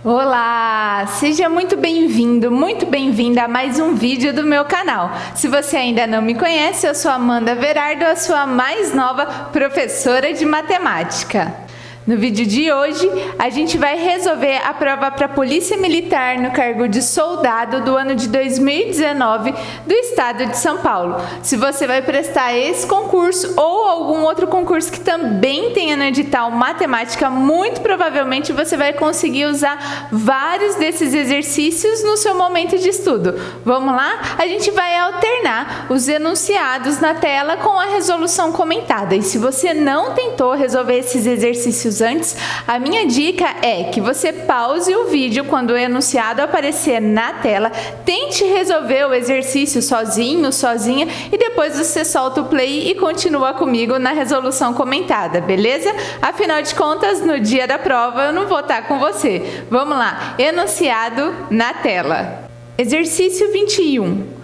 Olá! Seja muito bem-vindo, muito bem-vinda a mais um vídeo do meu canal. Se você ainda não me conhece, eu sou Amanda Verardo, a sua mais nova professora de matemática. No vídeo de hoje, a gente vai resolver a prova para a Polícia Militar no cargo de soldado do ano de 2019 do estado de São Paulo. Se você vai prestar esse concurso ou algum outro concurso que também tenha no edital matemática, muito provavelmente você vai conseguir usar vários desses exercícios no seu momento de estudo. Vamos lá? A gente vai alternar os enunciados na tela com a resolução comentada. E se você não tentou resolver esses exercícios antes, a minha dica é que você pause o vídeo quando o enunciado aparecer na tela, tente resolver o exercício sozinho, sozinha, e depois você solta o play e continua comigo na resolução comentada, beleza? Afinal de contas, no dia da prova eu não vou estar com você. Vamos lá, enunciado na tela. Exercício 21.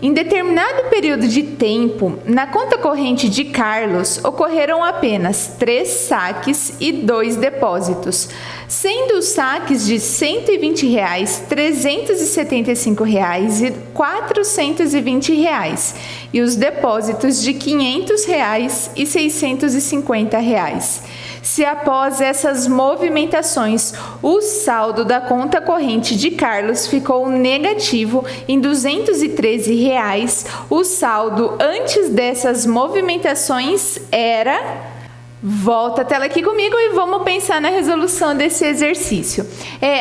Em determinado período de tempo, na conta corrente de Carlos, ocorreram apenas 3 saques e 2 depósitos, sendo os saques de R$ 120, R$ 375 e R$ 420, e os depósitos de R$ 500 e R$ 650. Se após essas movimentações, o saldo da conta corrente de Carlos ficou negativo em R$ 213, o saldo antes dessas movimentações era... Volta a tela aqui comigo e vamos pensar na resolução desse exercício.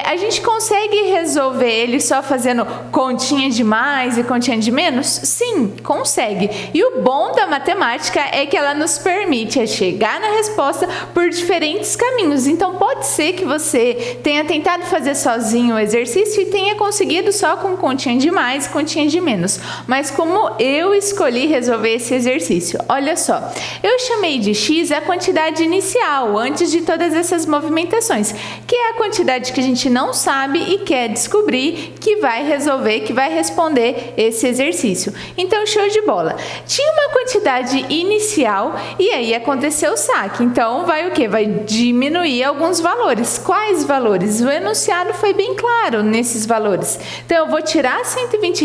A gente consegue resolver ele só fazendo continha de mais e continha de menos? Sim, consegue. E o bom da matemática é que ela nos permite chegar na resposta por diferentes caminhos. Então pode ser que você tenha tentado fazer sozinho o exercício e tenha conseguido só com continha de mais e continha de menos. Mas como eu escolhi resolver esse exercício? Olha só, eu chamei de x a quantidade inicial, antes de todas essas movimentações, que é a quantidade que a gente não sabe e quer descobrir, que vai resolver, que vai responder esse exercício. Então, show de bola. Tinha uma quantidade inicial e aí aconteceu o saque. Então, vai o quê? Vai diminuir alguns valores. Quais valores? O enunciado foi bem claro nesses valores. Então, eu vou tirar R$ 120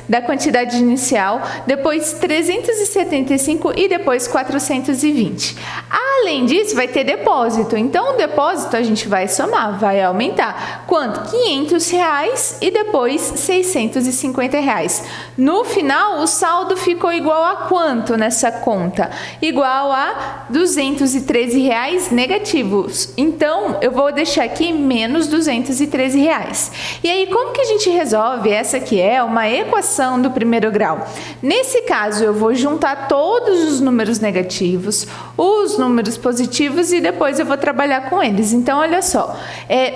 da quantidade inicial, depois 375 e depois 420. Além disso, vai ter depósito. Então, o depósito a gente vai somar, vai aumentar. Quanto? R$ 500 e depois R$ 650. No final, o saldo ficou igual a quanto nessa conta? Igual a R$ 213 negativos. Então, eu vou deixar aqui menos R$ 213. E aí, como que a gente resolve? Essa aqui é uma equação do primeiro grau. Nesse caso, eu vou juntar todos os números negativos, os números positivos e depois eu vou trabalhar com eles. Então, olha só,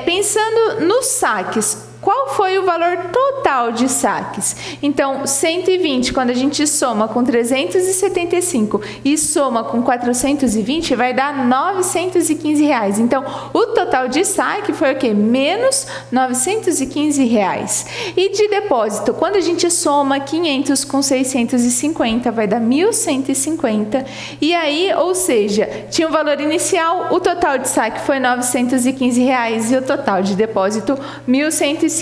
pensando nos saques, qual foi o valor total de saques? Então, 120, quando a gente soma com 375 e soma com 420, vai dar R$ 915. Então, o total de saque foi o quê? Menos R$ 915. E de depósito, quando a gente soma 500 com 650, vai dar 1.150. E aí, ou seja, tinha um valor inicial, o total de saque foi R$ 915 e o total de depósito R$ 1.150.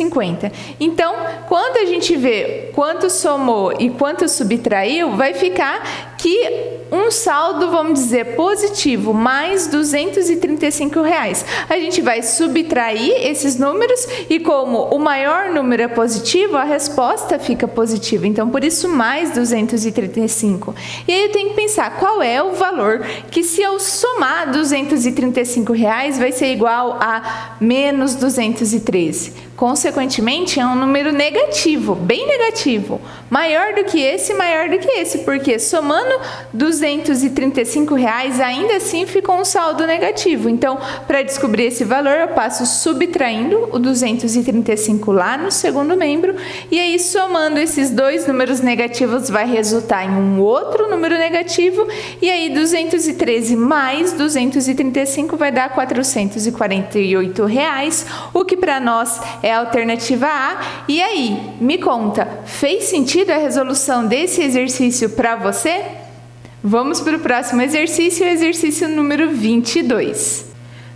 Então, quando a gente vê quanto somou e quanto subtraiu, vai ficar que um saldo, vamos dizer, positivo, mais R$ 235. A gente vai subtrair esses números e como o maior número é positivo, a resposta fica positiva. Então, por isso, mais 235. E aí eu tenho que pensar qual é o valor que, se eu somar R$ 235, vai ser igual a menos 213. Consequentemente, é um número negativo, bem negativo, maior do que esse, porque somando R$ 235, ainda assim ficou um saldo negativo. Então, para descobrir esse valor, eu passo subtraindo o 235 lá no segundo membro, e aí somando esses dois números negativos vai resultar em um outro número negativo, e aí 213 mais 235 vai dar R$ 448, o que para nós é a alternativa A. E aí, me conta, fez sentido a resolução desse exercício para você? Vamos para o próximo exercício, o exercício número 22.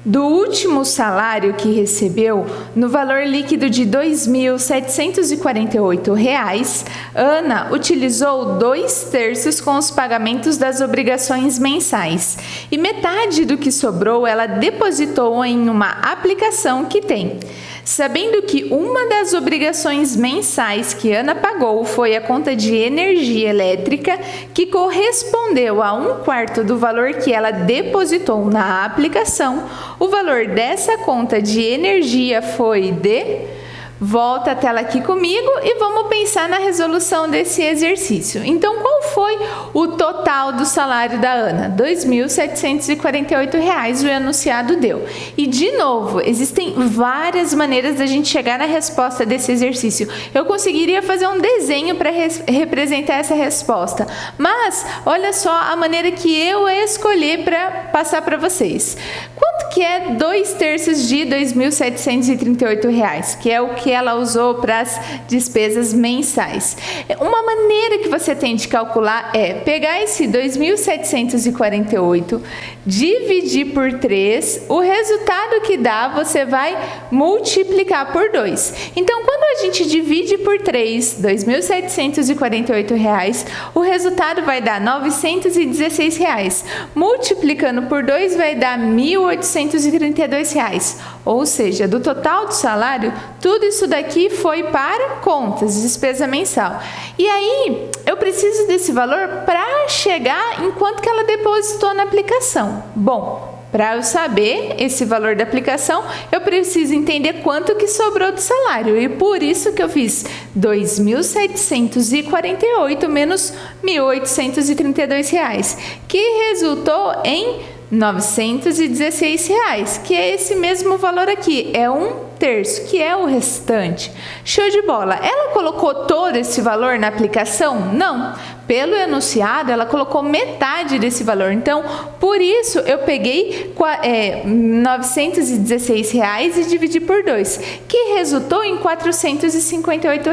Do último salário que recebeu, no valor líquido de R$ 2.748, Ana utilizou 2/3 com os pagamentos das obrigações mensais e metade do que sobrou ela depositou em uma aplicação que tem. Sabendo que uma das obrigações mensais que Ana pagou foi a conta de energia elétrica, que correspondeu a 1/4 do valor que ela depositou na aplicação, o valor dessa conta de energia foi de... Volta a tela aqui comigo e vamos pensar na resolução desse exercício. Então, qual foi o total do salário da Ana? R$ 2.748 o enunciado deu. E, de novo, existem várias maneiras da gente chegar na resposta desse exercício. Eu conseguiria fazer um desenho para representar essa resposta, mas olha só a maneira que eu escolhi para passar para vocês. Quanto que é 2/3 de R$ 2.738, que é o que ela usou para as despesas mensais? Uma maneira que você tem de calcular é pegar esse 2.748, dividir por 3, o resultado que dá você vai multiplicar por 2. Então, quando a gente divide por 3, R$ 2.748, o resultado vai dar R$ 916. Multiplicando por 2 vai dar R$ 1.832. Ou seja, do total do salário, tudo isso daqui foi para contas, despesa mensal. E aí, eu preciso desse valor para chegar em quanto que ela depositou na aplicação. Bom, para eu saber esse valor da aplicação, eu preciso entender quanto que sobrou do salário. E por isso que eu fiz 2.748 menos R$ 1.832, que resultou em R$ 916, que é esse mesmo valor aqui, é 1/3, que é o restante. Show de bola! Ela colocou todo esse valor na aplicação? Não. Pelo enunciado, ela colocou metade desse valor. Então, por isso, eu peguei R$ 916 e dividi por 2, que resultou em R$ 458.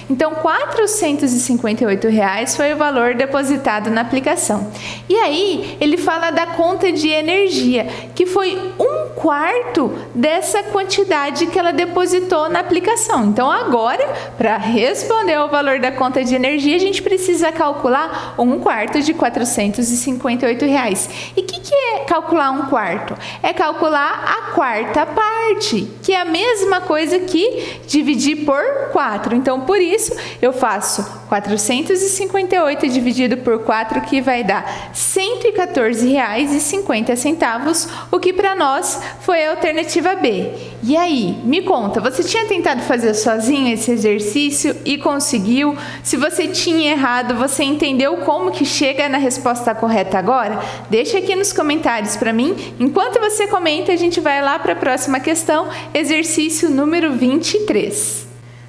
Então, R$ 458 foi o valor depositado na aplicação. E aí, ele fala da conta de energia, que foi 1/4 dessa quantidade que ela depositou na aplicação. Então, agora, para responder ao valor da conta de energia, a gente precisa calcular 1/4 de R$ 458. E o que é calcular 1/4? É calcular a quarta parte, que é a mesma coisa que dividir por 4. Então, por isso, eu faço 458 dividido por 4, que vai dar R$ 114,50, o que para nós foi a alternativa B. E aí, me conta, você tinha tentado fazer sozinho esse exercício e conseguiu? Se você tinha errado, você entendeu como que chega na resposta correta agora? Deixa aqui nos comentários para mim. Enquanto você comenta, a gente vai lá para a próxima questão, exercício número 23.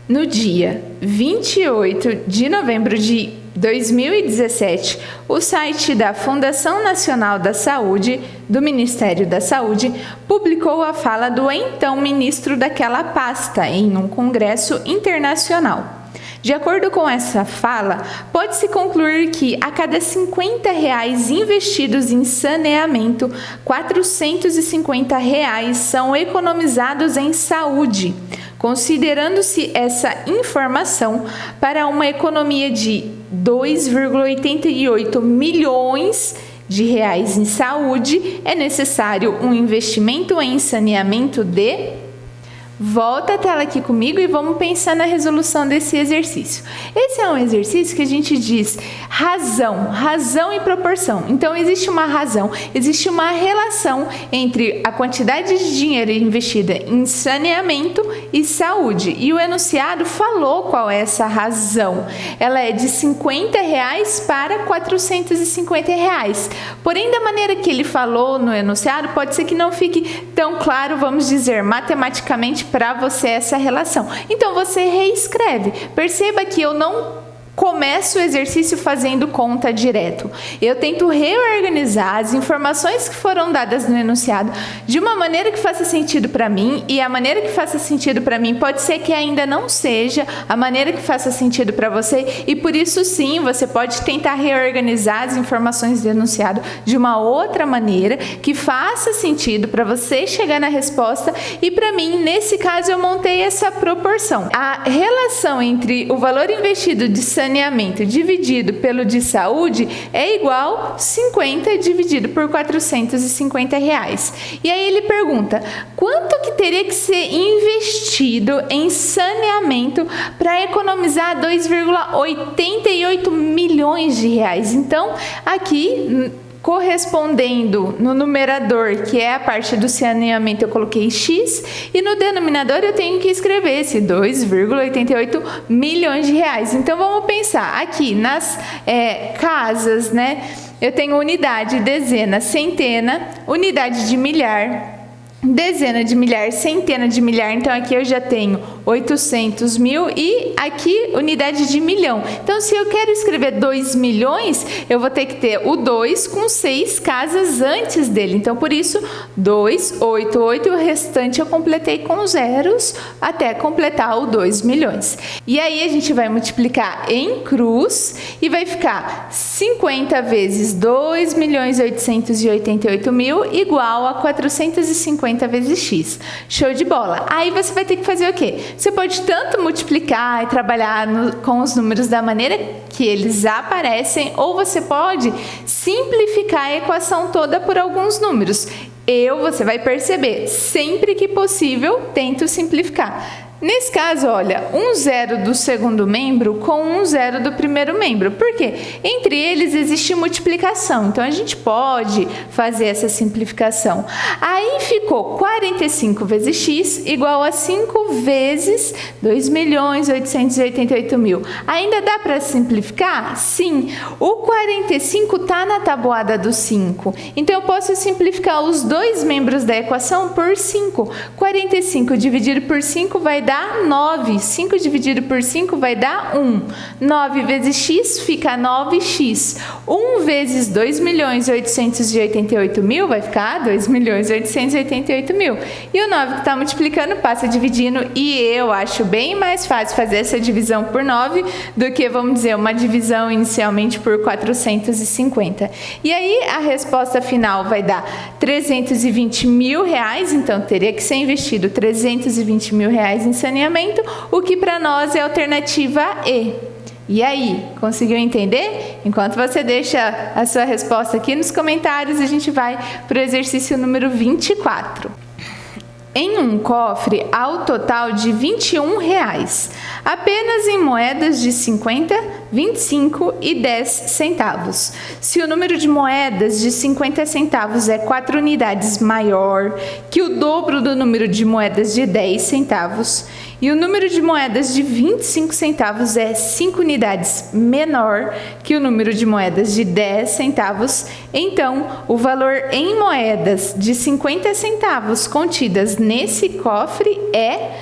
No dia 28 de novembro de 2017, o site da Fundação Nacional da Saúde, do Ministério da Saúde, publicou a fala do então ministro daquela pasta em um congresso internacional. De acordo com essa fala, pode-se concluir que a cada R$ 50 investidos em saneamento, R$ 450 são economizados em saúde, considerando-se essa informação para uma economia de 2,88 milhões de reais em saúde, é necessário um investimento em saneamento de... Volta a tela aqui comigo e vamos pensar na resolução desse exercício. Esse é um exercício que a gente diz razão e proporção. Então, existe uma razão, existe uma relação entre a quantidade de dinheiro investida em saneamento e saúde. E o enunciado falou qual é essa razão. Ela é de R$ 50 para R$ 450. Porém, da maneira que ele falou no enunciado, pode ser que não fique tão claro, vamos dizer, matematicamente, para você essa relação. Então, você reescreve. Perceba que eu não começo o exercício fazendo conta direto. Eu tento reorganizar as informações que foram dadas no enunciado de uma maneira que faça sentido para mim, e a maneira que faça sentido para mim pode ser que ainda não seja a maneira que faça sentido para você, e por isso sim, você pode tentar reorganizar as informações do enunciado de uma outra maneira que faça sentido para você chegar na resposta. E para mim, nesse caso, eu montei essa proporção. A relação entre o valor investido de saneamento dividido pelo de saúde é igual 50 dividido por R$450. E aí ele pergunta, quanto que teria que ser investido em saneamento para economizar 2,88 milhões de reais? Então, aqui, correspondendo no numerador, que é a parte do saneamento, eu coloquei X, e no denominador eu tenho que escrever esse 2,88 milhões de reais. Então vamos pensar aqui nas casas, né? Eu tenho unidade, dezena, centena, unidade de milhar, dezena de milhar, centena de milhar. Então aqui eu já tenho 800 mil e aqui unidade de milhão. Então se eu quero escrever 2 milhões, eu vou ter que ter o 2 com 6 casas antes dele. Então por isso 288, e o restante eu completei com zeros até completar o 2 milhões. E aí a gente vai multiplicar em cruz e vai ficar 50 vezes 2.888.000 igual a 450 vezes x. Show de bola! Aí você vai ter que fazer o quê? Você pode tanto multiplicar e trabalhar com os números da maneira que eles aparecem, ou você pode simplificar a equação toda por alguns números. Você vai perceber, sempre que possível, tento simplificar. Nesse caso, olha, um zero do segundo membro com um zero do primeiro membro. Por quê? Entre eles existe multiplicação, então a gente pode fazer essa simplificação. Aí ficou 45 vezes x igual a 5 vezes 2.888.000. Ainda dá para simplificar? Sim. O 45 está na tabuada do 5, então eu posso simplificar os dois membros da equação por 5. 45 dividido por 5 vai dar 9. 5 dividido por 5 vai dar 1. 9 vezes x fica 9x. 1 vezes 2.888.000 vai ficar 2.888.000. E o 9 que está multiplicando passa dividindo, e eu acho bem mais fácil fazer essa divisão por 9 do que, vamos dizer, uma divisão inicialmente por 450. E aí a resposta final vai dar R$320.000, então teria que ser investido R$320.000 em saneamento, o que para nós é a alternativa E. E aí, conseguiu entender? Enquanto você deixa a sua resposta aqui nos comentários, a gente vai para o exercício número 24. Em um cofre há o total de R$21, apenas em moedas de 50, 25 e 10 centavos. Se o número de moedas de 50 centavos é 4 unidades maior que o dobro do número de moedas de 10 centavos, e o número de moedas de 25 centavos é 5 unidades menor que o número de moedas de 10 centavos, então o valor em moedas de 50 centavos contidas nesse cofre é...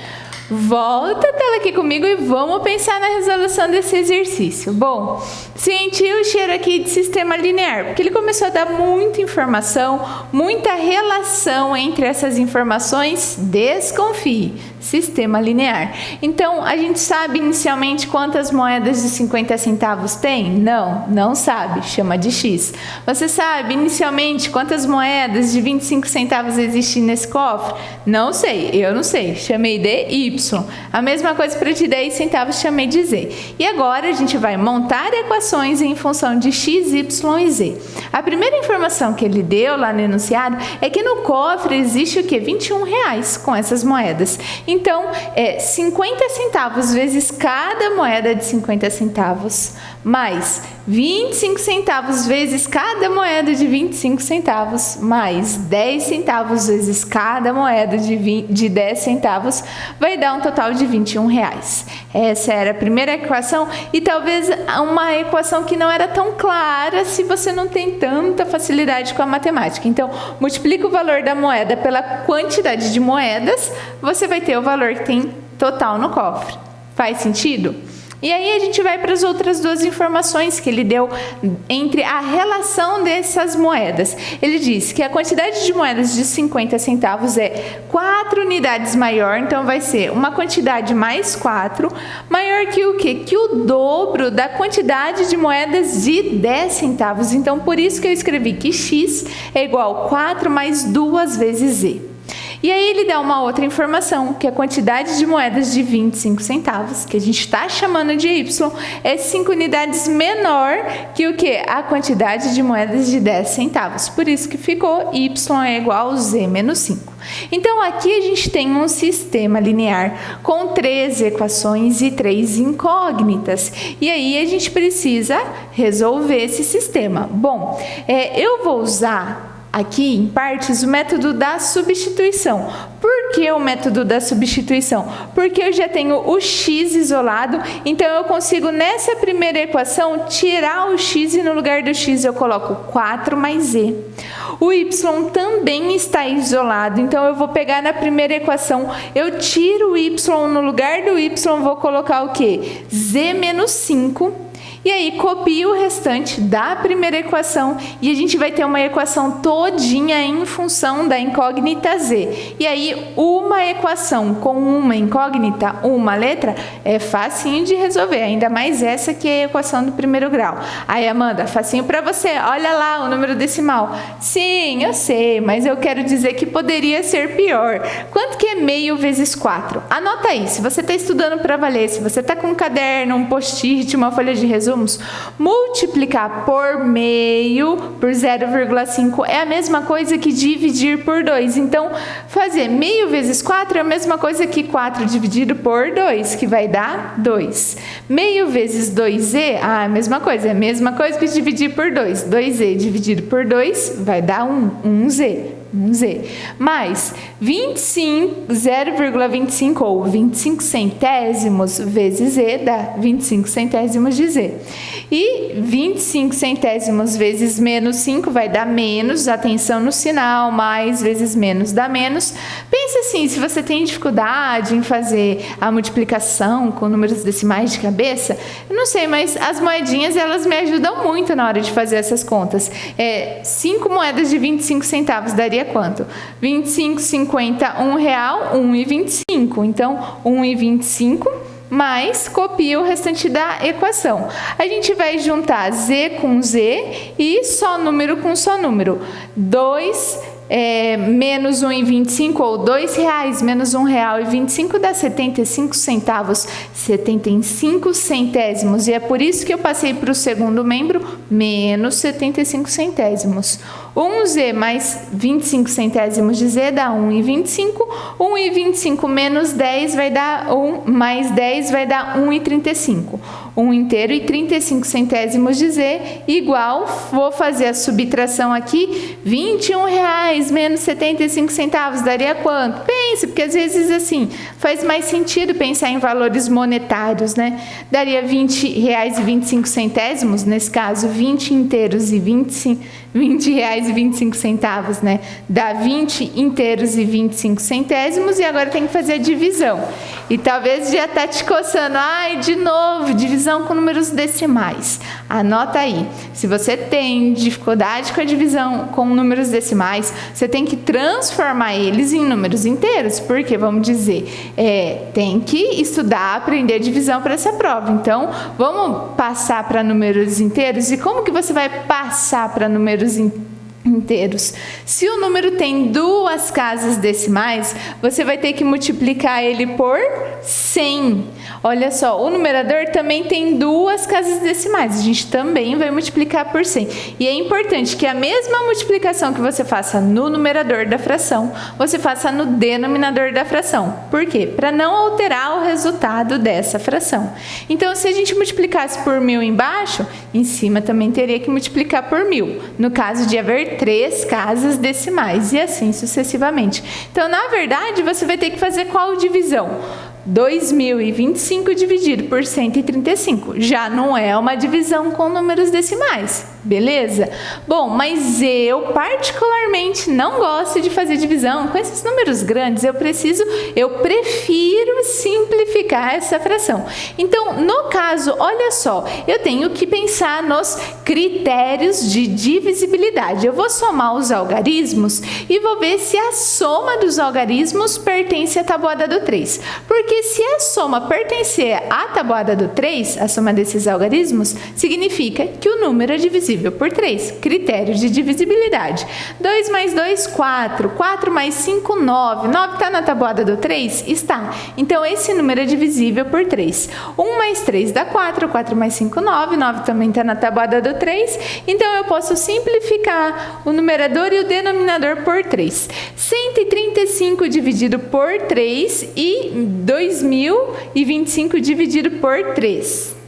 Volta a tela aqui comigo e vamos pensar na resolução desse exercício. Bom, senti o cheiro aqui de sistema linear, porque ele começou a dar muita informação, muita relação entre essas informações. Desconfie, sistema linear. Então, a gente sabe inicialmente quantas moedas de 50 centavos tem? Não, não sabe, chama de x. Você sabe inicialmente quantas moedas de 25 centavos existem nesse cofre? Não sei, eu não sei, chamei de y. A mesma coisa para de 10 centavos, chamei de z. E agora a gente vai montar equações em função de x, y e z. A primeira informação que ele deu lá no enunciado é que no cofre existe o quê? R$21 com essas moedas. Então, é 50 centavos vezes cada moeda de 50 centavos, mais 25 centavos vezes cada moeda de 25 centavos, mais 10 centavos vezes cada moeda de 10 centavos, vai dar um total de R$21. Essa era a primeira equação, e talvez uma equação que não era tão clara se você não tem tanta facilidade com a matemática. Então, multiplica o valor da moeda pela quantidade de moedas, você vai ter o valor que tem total no cofre. Faz sentido? E aí a gente vai para as outras duas informações que ele deu entre a relação dessas moedas. Ele diz que a quantidade de moedas de 50 centavos é 4 unidades maior, então vai ser uma quantidade mais 4, maior que o quê? Que o dobro da quantidade de moedas de 10 centavos. Então, por isso que eu escrevi que x é igual a 4 mais 2 vezes z. E aí ele dá uma outra informação, que a quantidade de moedas de 25 centavos, que a gente está chamando de y, é 5 unidades menor que o que? A quantidade de moedas de 10 centavos. Por isso que ficou y é igual a z menos 5. Então, aqui a gente tem um sistema linear com 3 equações e 3 incógnitas. E aí a gente precisa resolver esse sistema. Bom, eu vou usar aqui, em partes, o método da substituição. Por que o método da substituição? Porque eu já tenho o x isolado, então eu consigo, nessa primeira equação, tirar o x e no lugar do x eu coloco 4 mais z. O y também está isolado, então eu vou pegar na primeira equação, eu tiro o y, no lugar do y vou colocar o quê? Z menos 5. E aí, copio o restante da primeira equação e a gente vai ter uma equação todinha em função da incógnita z. E aí, uma equação com uma incógnita, uma letra, é facinho de resolver, ainda mais essa que é a equação do primeiro grau. Aí, Amanda, facinho para você, olha lá o número decimal. Sim, eu sei, mas eu quero dizer que poderia ser pior. Quanto que é meio vezes 4? Anota aí, se você está estudando para valer, se você está com um caderno, um post-it, uma folha de resumos, multiplicar por meio por 0,5 é a mesma coisa que dividir por 2. Então, fazer meio vezes 4 é a mesma coisa que 4 dividido por 2, que vai dar 2. Meio vezes 2z, é a mesma coisa que dividir por 2. 2z dividido por 2 vai dar 1z. Mais 0,25 ou 25 centésimos vezes z dá 25 centésimos de z. E 25 centésimos vezes menos 5 vai dar menos, atenção no sinal, mais vezes menos dá menos. Pensa assim, se você tem dificuldade em fazer a multiplicação com números decimais de cabeça, eu não sei, mas as moedinhas elas me ajudam muito na hora de fazer essas contas. 5 moedas de 25 centavos daria quanto? 25, 50, R$1, 1,25. Então, 1,25 mais copia o restante da equação. A gente vai juntar z com z e só número com só número. 2 menos 1,25 ou R$2 menos R$1,25 dá 75 centavos, 75 centésimos. E é por isso que eu passei para o segundo membro, menos 75 centésimos. 1z mais 25 centésimos de z dá 1,25. 1,25 menos 10 vai dar 1, mais 10 vai dar 1,35. 1 inteiro e 35 centésimos de z igual, vou fazer a subtração aqui, R$21 menos 75 centavos daria quanto? Pense, porque às vezes assim, faz mais sentido pensar em valores monetários, né? Daria R$20,25, nesse caso 20 inteiros e R$20,25, né? Dá 20 inteiros e 25 centésimos e agora tem que fazer a divisão. E talvez já tá te coçando, ai, de novo, divisão com números decimais. Anota aí, se você tem dificuldade com a divisão com números decimais, você tem que transformar eles em números inteiros, porque, vamos dizer, tem que estudar, aprender a divisão para essa prova. Então, vamos passar para números inteiros. E como que você vai passar para números inteiros? Se o número tem 2 casas decimais, você vai ter que multiplicar ele por 100. Olha só, o numerador também tem 2 casas decimais, a gente também vai multiplicar por 100. E é importante que a mesma multiplicação que você faça no numerador da fração, você faça no denominador da fração. Por quê? Para não alterar o resultado dessa fração. Então, se a gente multiplicasse por 1.000 embaixo, em cima também teria que multiplicar por 1.000, no caso de haver 3 casas decimais, e assim sucessivamente. Então, na verdade, você vai ter que fazer qual divisão? 2.025 dividido por 135. Já não é uma divisão com números decimais. beleza? Bom, mas eu particularmente não gosto de fazer divisão com esses números grandes. Eu prefiro simplificar essa fração. Então, no caso, olha só, eu tenho que pensar nos critérios de divisibilidade. Eu vou somar os algarismos e vou ver se a soma dos algarismos pertence à tabuada do 3. Porque se a soma pertencer à tabuada do 3, a soma desses algarismos, significa que o número é divisível por 3. Critério de divisibilidade. 2 mais 2, 4. 4 mais 5, 9. 9 está na tabuada do 3? Está. Então, esse número é divisível por 3. 1 mais 3 dá 4. 4 mais 5, 9. 9 também está na tabuada do 3. Então, eu posso simplificar o numerador e o denominador por 3. 135 dividido por 3 e 2025 dividido por 3.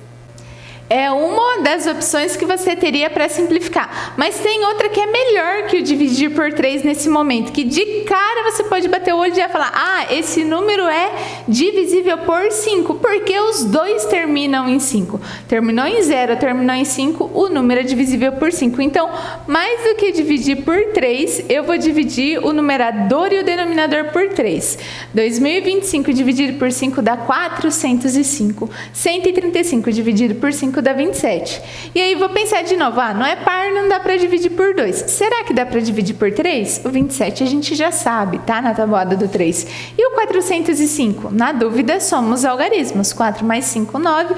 É uma das opções que você teria para simplificar. Mas tem outra que é melhor que o dividir por 3 nesse momento, que de cara você pode bater o olho e já falar: ah, esse número é divisível por 5, porque os dois terminam em 5. Terminou em 0, terminou em 5, o número é divisível por 5. Então, mais do que dividir por 3, eu vou dividir o numerador e o denominador por 3. 2025 dividido por 5 dá 405. 135 dividido por 5 dá 27. E aí vou pensar de novo, não é par, não dá para dividir por 2. Será que dá para dividir por 3? O 27 a gente já sabe, tá na tabuada do 3. E o 405? Na dúvida, somos algarismos. 4 mais 5, 9.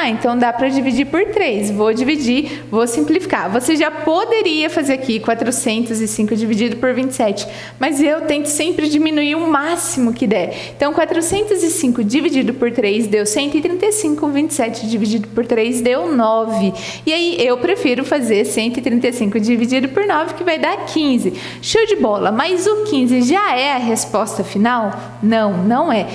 Então dá para dividir por 3. Vou dividir, vou simplificar. Você já poderia fazer aqui 405 dividido por 27, mas eu tento sempre diminuir o máximo que der. Então, 405 dividido por 3 deu 135, 27 dividido por 3 deu 9. E aí eu prefiro fazer 135 dividido por 9, que vai dar 15. Show de bola, mas o 15 já é a resposta final? Não, não é.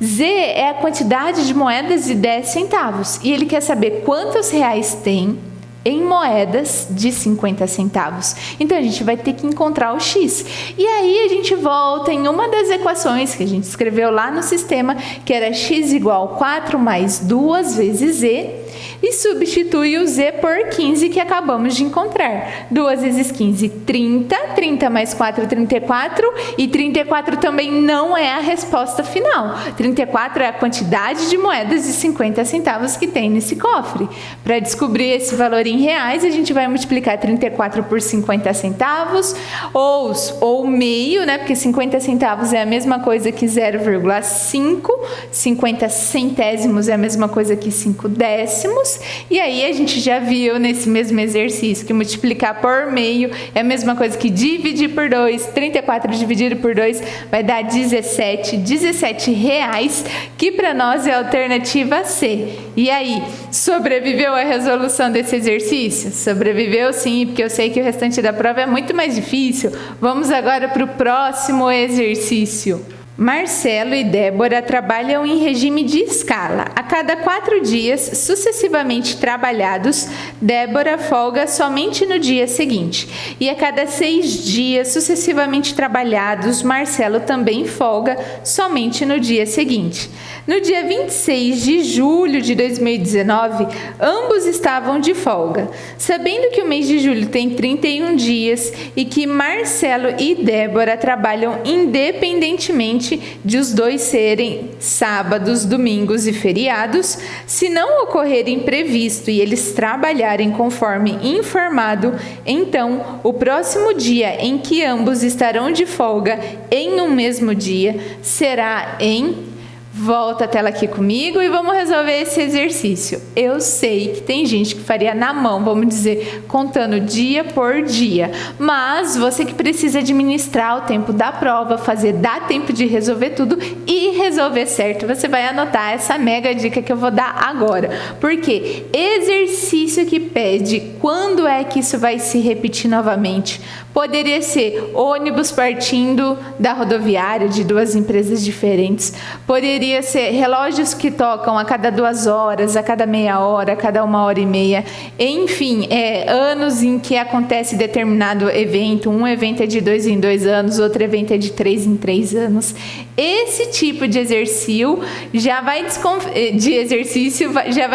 Z é a quantidade de moedas de 10 centavos e ele quer saber quantos reais tem em moedas de 50 centavos. Então, a gente vai ter que encontrar o X. E aí, a gente volta em uma das equações que a gente escreveu lá no sistema, que era X igual 4 mais 2 vezes Z, e substitui o Z por 15 que acabamos de encontrar. 2 vezes 15, 30. 30 mais 4, 34. E 34 também não é a resposta final. 34 é a quantidade de moedas de 50 centavos que tem nesse cofre. Para descobrir esse valor em reais, a gente vai multiplicar 34 por 50 centavos, ou meio, né? Porque 50 centavos é a mesma coisa que 0,5. 50 centésimos é a mesma coisa que 5 décimos. E aí a gente já viu nesse mesmo exercício que multiplicar por meio é a mesma coisa que dividir por 2. 34 dividido por 2 vai dar 17 reais, que para nós é a alternativa C. E aí, sobreviveu a resolução desse exercício? Sobreviveu sim, porque eu sei que o restante da prova é muito mais difícil. Vamos agora para o próximo exercício. Marcelo e Débora trabalham em regime de escala. A cada 4 dias sucessivamente trabalhados, Débora folga somente no dia seguinte. E a cada 6 dias sucessivamente trabalhados, Marcelo também folga somente no dia seguinte. No dia 26 de julho de 2019, ambos estavam de folga. Sabendo que o mês de julho tem 31 dias e que Marcelo e Débora trabalham independentemente de os dois serem sábados, domingos e feriados, se não ocorrer imprevisto e eles trabalharem conforme informado, então o próximo dia em que ambos estarão de folga em um mesmo dia será em... Volta a tela aqui comigo e vamos resolver esse exercício. Eu sei que tem gente que faria na mão, vamos dizer, contando dia por dia. Mas você que precisa administrar o tempo da prova, dá tempo de resolver tudo e resolver certo, você vai anotar essa mega dica que eu vou dar agora. Porque exercício que pede quando é que isso vai se repetir novamente? Poderia ser ônibus partindo da rodoviária de 2 empresas diferentes. Poderia deveria ser relógios que tocam a cada 2 horas, a cada meia hora, a cada 1h30. Enfim, anos em que acontece determinado evento. Um evento é de 2 em 2 anos, outro evento é de 3 em 3 anos. Esse tipo de exercício já vai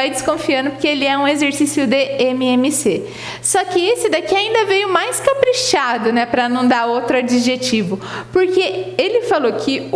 desconfiando, porque ele é um exercício de MMC. Só que esse daqui ainda veio mais caprichado, né, para não dar outro adjetivo, porque ele falou que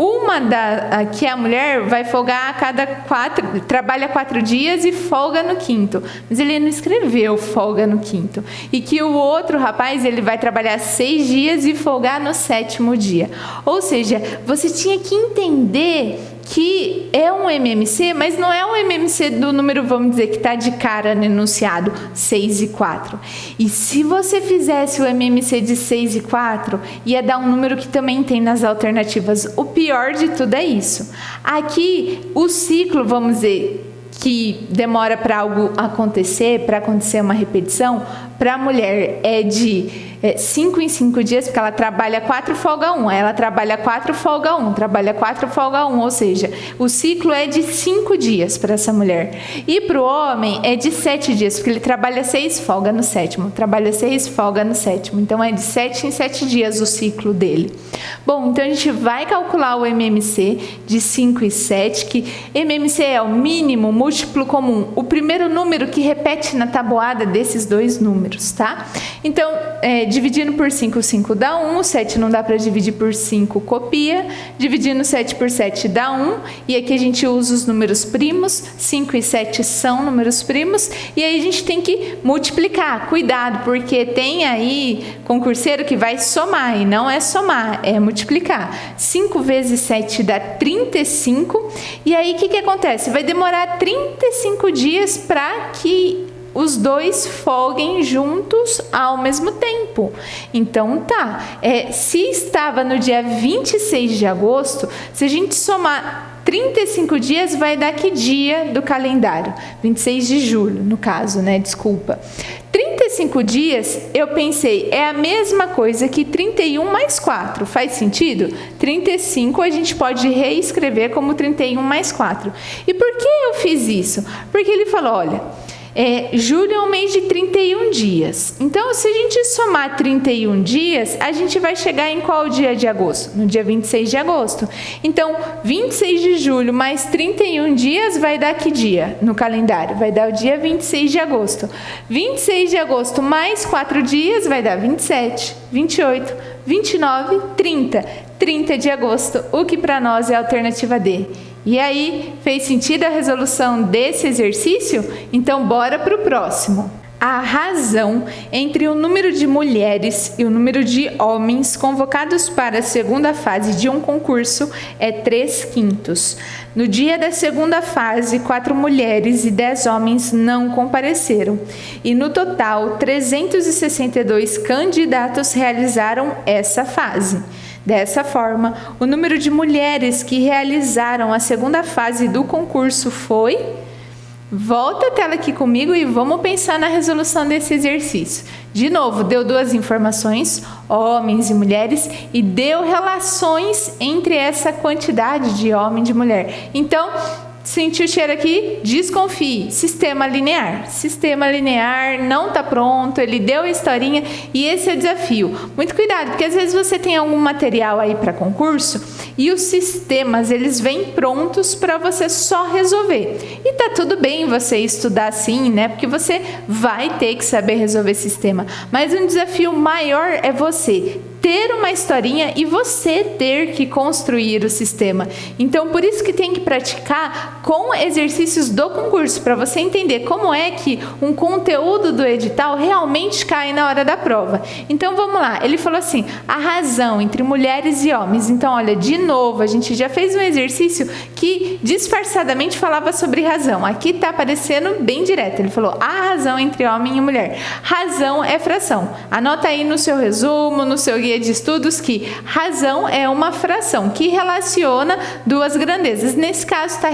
que a mulher vai folgar a cada 4, trabalha 4 dias e folga no 5º, mas ele não escreveu folga no 5º, e que o outro rapaz ele vai trabalhar 6 dias e folgar no 7º dia. Ou seja, você tinha que entender que é um MMC, mas não é um MMC do número, vamos dizer, que está de cara no enunciado 6 e 4. E se você fizesse o MMC de 6 e 4, ia dar um número que também tem nas alternativas. O pior de tudo é isso. Aqui, o ciclo, vamos dizer, que demora para algo acontecer, para acontecer uma repetição, para a mulher é de 5 em 5 dias, porque ela trabalha 4, folga 1. Ela trabalha 4, folga 1. Trabalha 4, folga 1. Ou seja, o ciclo é de 5 dias para essa mulher. E para o homem é de 7 dias, porque ele trabalha 6, folga no 7º. Trabalha 6, folga no 7º. Então é de 7 em 7 dias o ciclo dele. Bom, então a gente vai calcular o MMC de 5 e 7, que MMC é o mínimo múltiplo comum, o primeiro número que repete na tabuada desses dois números, tá? Então, dividindo por 5, 5 dá 1, o 7 não dá para dividir por 5, copia, dividindo 7 por 7 dá 1, e aqui a gente usa os números primos, 5 e 7 são números primos, e aí a gente tem que multiplicar, cuidado, porque tem aí concurseiro que vai somar, e não é somar, é multiplicar. 5 vezes 7 dá 35, e aí o que acontece? Vai demorar 35 dias para que os dois folguem juntos ao mesmo tempo. Então tá, se estava no dia 26 de agosto, se a gente somar 35 dias, vai dar que dia do calendário? 26 de julho, no caso, né? Desculpa. 35 dias, eu pensei, é a mesma coisa que 31 mais 4. Faz sentido? 35 a gente pode reescrever como 31 mais 4. E por que eu fiz isso? Porque ele falou, olha, julho é um mês de 31 dias. Então, se a gente somar 31 dias, a gente vai chegar em qual dia de agosto? No dia 26 de agosto. Então, 26 de julho mais 31 dias vai dar que dia no calendário? Vai dar o dia 26 de agosto. 26 de agosto mais 4 dias vai dar 27, 28, 29, 30. 30 de agosto, o que para nós é a alternativa D. E aí, fez sentido a resolução desse exercício? Então, bora para o próximo. A razão entre o número de mulheres e o número de homens convocados para a segunda fase de um concurso é 3/5. No dia da segunda fase, 4 mulheres e 10 homens não compareceram. E no total, 362 candidatos realizaram essa fase. Dessa forma, o número de mulheres que realizaram a segunda fase do concurso foi... Volta a tela aqui comigo e vamos pensar na resolução desse exercício. De novo, deu 2 informações, homens e mulheres, e deu relações entre essa quantidade de homem e de mulher. Então, sentiu o cheiro aqui? Desconfie. Sistema linear. Sistema linear não está pronto, ele deu a historinha e esse é o desafio. Muito cuidado, porque às vezes você tem algum material aí para concurso e os sistemas, eles vêm prontos para você só resolver. E tá tudo bem você estudar assim, né? Porque você vai ter que saber resolver sistema. Mas um desafio maior é você ter uma historinha e você ter que construir o sistema. Então, por isso que tem que praticar com exercícios do concurso, para você entender como é que um conteúdo do edital realmente cai na hora da prova. Então, vamos lá. Ele falou assim, a razão entre mulheres e homens. Então, olha, de novo, a gente já fez um exercício que disfarçadamente falava sobre razão. Aqui está aparecendo bem direto. Ele falou, a razão entre homem e mulher. Razão é fração. Anota aí no seu resumo, no seu guia guia de estudos que razão é uma fração que relaciona duas grandezas. Nesse caso, está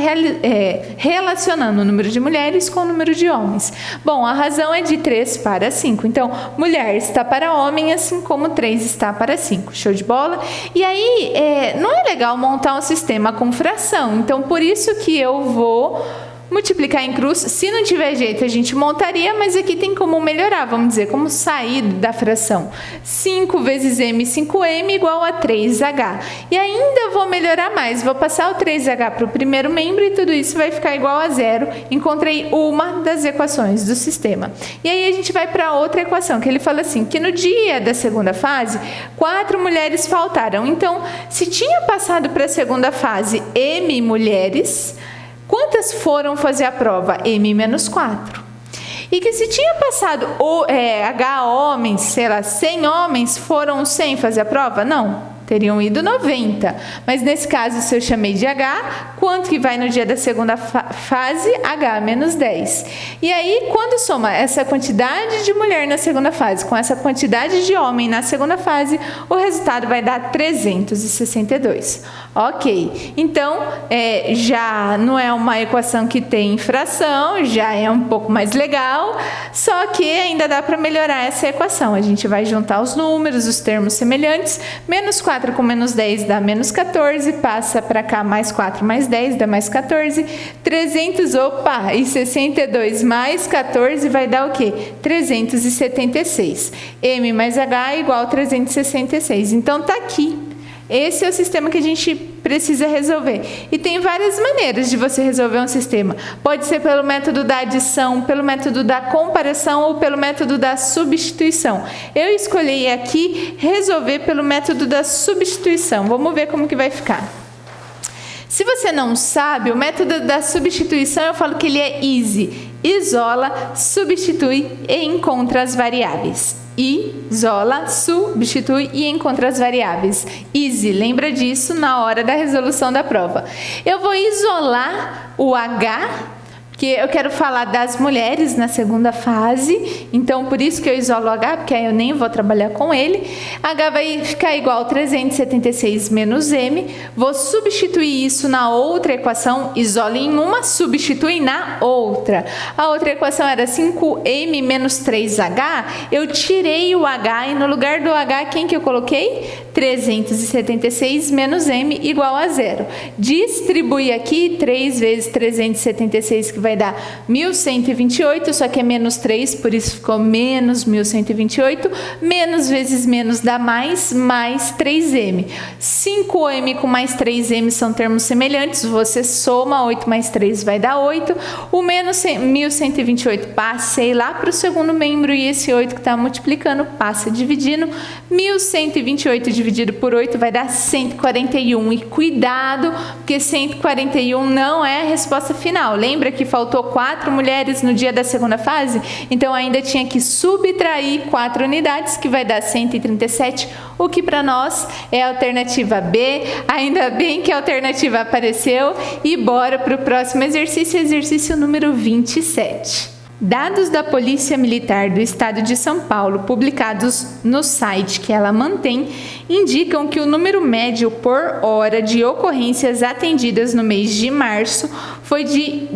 relacionando o número de mulheres com o número de homens. Bom, a razão é de 3 para 5. Então, mulher está para homem, assim como 3 está para 5. Show de bola? E aí, não é legal montar um sistema com fração. Então, por isso que eu vou multiplicar em cruz. Se não tiver jeito, a gente montaria, mas aqui tem como melhorar, vamos dizer, como sair da fração. 5 vezes m, 5m igual a 3h. E ainda vou melhorar mais, vou passar o 3h para o primeiro membro e tudo isso vai ficar igual a 0. Encontrei uma das equações do sistema. E aí a gente vai para outra equação, que ele fala assim, que no dia da segunda fase, 4 mulheres faltaram. Então, se tinha passado para a segunda fase m mulheres, quantas foram fazer a prova? M menos 4. E que se tinha passado H homens, sei lá, 100 homens, foram 100 fazer a prova? Não. Teriam ido 90. Mas nesse caso, se eu chamei de H, quanto que vai no dia da segunda fase? H menos 10. E aí, quando soma essa quantidade de mulher na segunda fase com essa quantidade de homem na segunda fase, o resultado vai dar 362. Ok. Então, já não é uma equação que tem fração, já é um pouco mais legal, só que ainda dá para melhorar essa equação. A gente vai juntar os números, os termos semelhantes, menos 4 com menos 10 dá menos 14, passa para cá mais 4 mais 10 dá mais 14, 362 mais 14 vai dar o quê? 376. M mais H é igual a 366. Então, tá aqui. Esse é o sistema que a gente precisa resolver. E tem várias maneiras de você resolver um sistema. Pode ser pelo método da adição, pelo método da comparação ou pelo método da substituição. Eu escolhi aqui resolver pelo método da substituição. Vamos ver como que vai ficar. Se você não sabe, o método da substituição, eu falo que ele é easy. Isola, substitui e encontra as variáveis. Isola, substitui e encontra as variáveis. Easy, lembra disso na hora da resolução da prova. Eu vou isolar o H, porque eu quero falar das mulheres na segunda fase, então por isso que eu isolo o H, porque aí eu nem vou trabalhar com ele. H vai ficar igual a 376 menos M, vou substituir isso na outra equação, isolo em uma, substitui na outra. A outra equação era 5M menos 3H, eu tirei o H e no lugar do H, quem que eu coloquei? 376 menos M igual a 0. Distribui aqui 3 vezes 376, que vai dar 1.128, só que é menos 3, por isso ficou menos 1.128. Menos vezes menos dá mais 3m. 5m com mais 3m são termos semelhantes, você soma 8 mais 3 vai dar 8. O menos 1.128 passei lá para o segundo membro e esse 8 que está multiplicando passa dividindo. 1.128 dividido por 8 vai dar 141. E cuidado, porque 141 não é a resposta final. Lembra que faltou 4 mulheres no dia da segunda fase? Então ainda tinha que subtrair 4 unidades, que vai dar 137, o que para nós é a alternativa B. Ainda bem que a alternativa apareceu. E bora para o próximo exercício, exercício número 27. Dados da Polícia Militar do Estado de São Paulo, publicados no site que ela mantém, indicam que o número médio por hora de ocorrências atendidas no mês de março foi de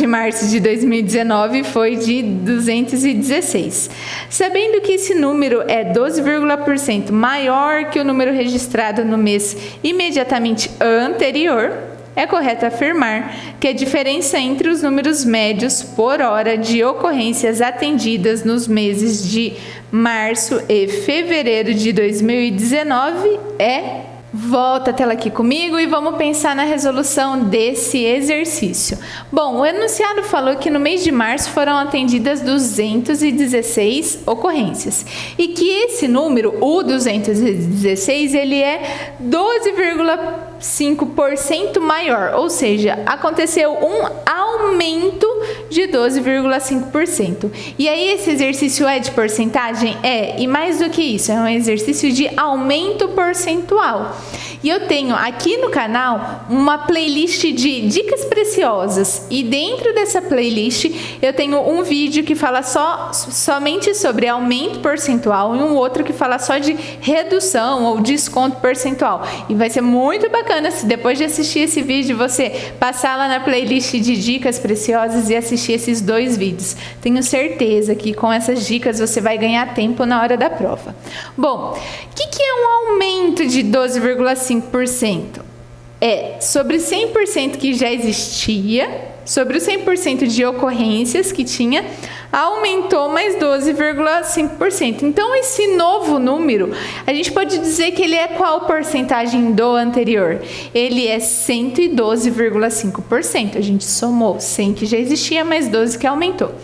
março de 2019 foi de 216. Sabendo que esse número é 12,% maior que o número registrado no mês imediatamente anterior, é correto afirmar que a diferença entre os números médios por hora de ocorrências atendidas nos meses de março e fevereiro de 2019 é... Volta a tela aqui comigo e vamos pensar na resolução desse exercício. Bom, o enunciado falou que no mês de março foram atendidas 216 ocorrências e que esse número, o 216, ele é 12,5% maior, ou seja, aconteceu um aumento de 12,5%. E aí esse exercício é de porcentagem? É, e mais do que isso, é um exercício de aumento percentual. E eu tenho aqui no canal uma playlist de dicas preciosas, e dentro dessa playlist eu tenho um vídeo que fala somente sobre aumento percentual e um outro que fala só de redução ou desconto percentual. E vai ser muito bacana se depois de assistir esse vídeo você passar lá na playlist de dicas preciosas e assistir esses dois vídeos. Tenho certeza que com essas dicas você vai ganhar tempo na hora da prova. Bom, o que é um aumento de 12,5%? É sobre 100% que já existia, sobre os 100% de ocorrências que tinha, aumentou mais 12,5%. Então, esse novo número, a gente pode dizer que ele é qual porcentagem do anterior? Ele é 112,5%. A gente somou 100 que já existia, mais 12 que aumentou.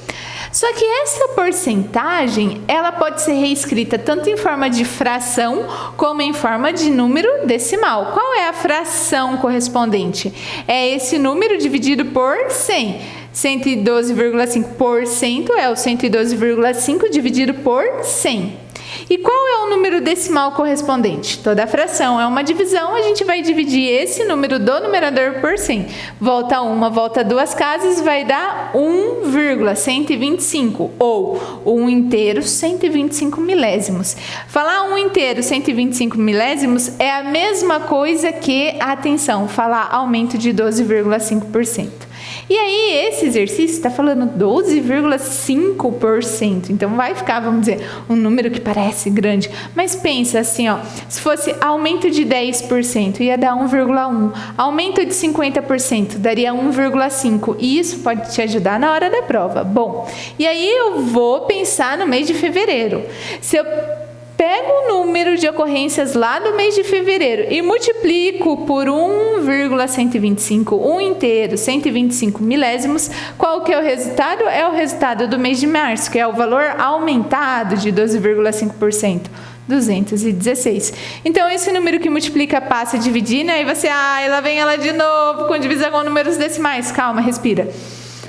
Só que essa porcentagem, ela pode ser reescrita tanto em forma de fração como em forma de número decimal. Qual é a fração correspondente? É esse número dividido por 100. 112,5% é o 112,5 dividido por 100. E qual é o número decimal correspondente? Toda fração é uma divisão, a gente vai dividir esse número do numerador por 100. Volta uma, volta duas casas, vai dar 1,125, ou 1 inteiro 125 milésimos. Falar 1 inteiro 125 milésimos é a mesma coisa que, atenção, falar aumento de 12,5%. E aí, esse exercício está falando 12,5%. Então, vai ficar, vamos dizer, um número que parece grande. Mas pensa assim, ó, se fosse aumento de 10%, ia dar 1,1. Aumento de 50%, daria 1,5. E isso pode te ajudar na hora da prova. Bom, e aí eu vou pensar no mês de fevereiro. Se eu pego o número de ocorrências lá do mês de fevereiro e multiplico por 1,125, 1 inteiro, 125 milésimos, qual que é o resultado? É o resultado do mês de março, que é o valor aumentado de 12,5%. 216. Então, esse número que multiplica passa a dividir, né? E você, lá vem ela de novo com divisão com números decimais. Calma, respira.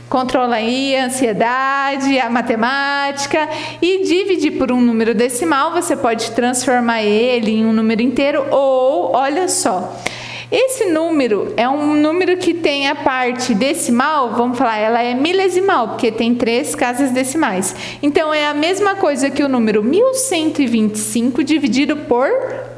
Controla aí a ansiedade, a matemática, e dividir por um número decimal, você pode transformar ele em um número inteiro, ou, olha só, esse número é um número que tem a parte decimal, vamos falar, ela é milesimal, porque tem 3 casas decimais. Então, é a mesma coisa que o número 1125 dividido por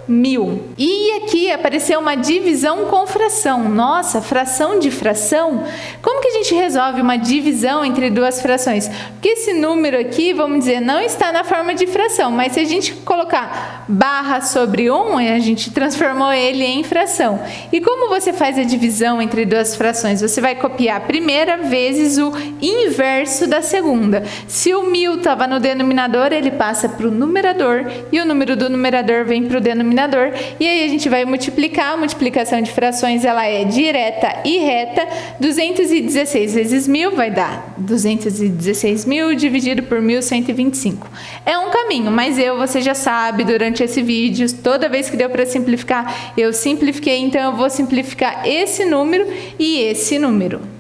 1000. E aqui apareceu uma divisão com fração. Nossa, fração de fração? Como que a gente resolve uma divisão entre duas frações? Porque esse número aqui, vamos dizer, não está na forma de fração, mas se a gente colocar barra sobre 1, a gente transformou ele em fração. E como você faz a divisão entre duas frações? Você vai copiar a primeira vezes o inverso da segunda. Se o 1000 estava no denominador, ele passa para o numerador, e o número do numerador vem para o denominador. E aí a gente vai multiplicar. A multiplicação de frações, ela é direta e reta. 216 vezes 1000 vai dar 216.000 dividido por 1125. É um caminho, mas você já sabe, durante esse vídeo, toda vez que deu para simplificar, eu simplifiquei, então eu vou simplificar esse número e esse número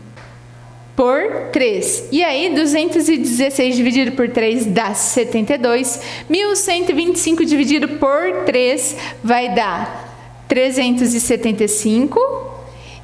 por 3. E aí, 216 dividido por 3 dá 72. 1125 dividido por 3 vai dar 375.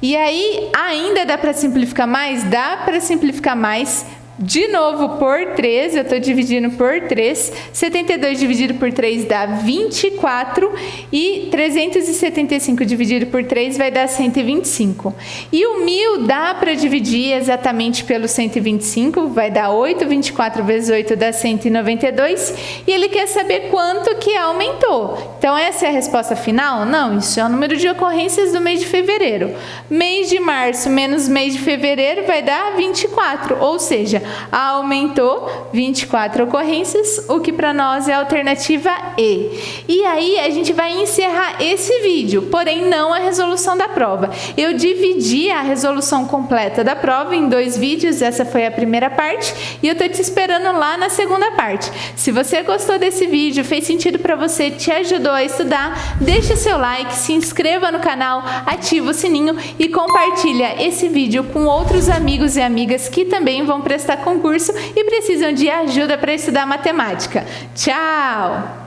E aí, ainda dá para simplificar mais? Dá para simplificar mais. De novo por 3, eu estou dividindo por 3, 72 dividido por 3 dá 24, e 375 dividido por 3 vai dar 125. E o 1000 dá para dividir exatamente pelo 125, vai dar 8, 24 vezes 8 dá 192, e ele quer saber quanto que aumentou. Então, essa é a resposta final? Não, isso é o número de ocorrências do mês de fevereiro. Mês de março menos mês de fevereiro vai dar 24, ou seja, aumentou 24 ocorrências, o que para nós é a alternativa E. E aí a gente vai encerrar esse vídeo, porém não a resolução da prova. Eu dividi a resolução completa da prova em 2 vídeos, essa foi a primeira parte, e eu tô te esperando lá na segunda parte. Se você gostou desse vídeo, fez sentido para você, te ajudou a estudar, deixa seu like, se inscreva no canal, ativa o sininho e compartilha esse vídeo com outros amigos e amigas que também vão prestar concurso e precisam de ajuda para estudar matemática. Tchau!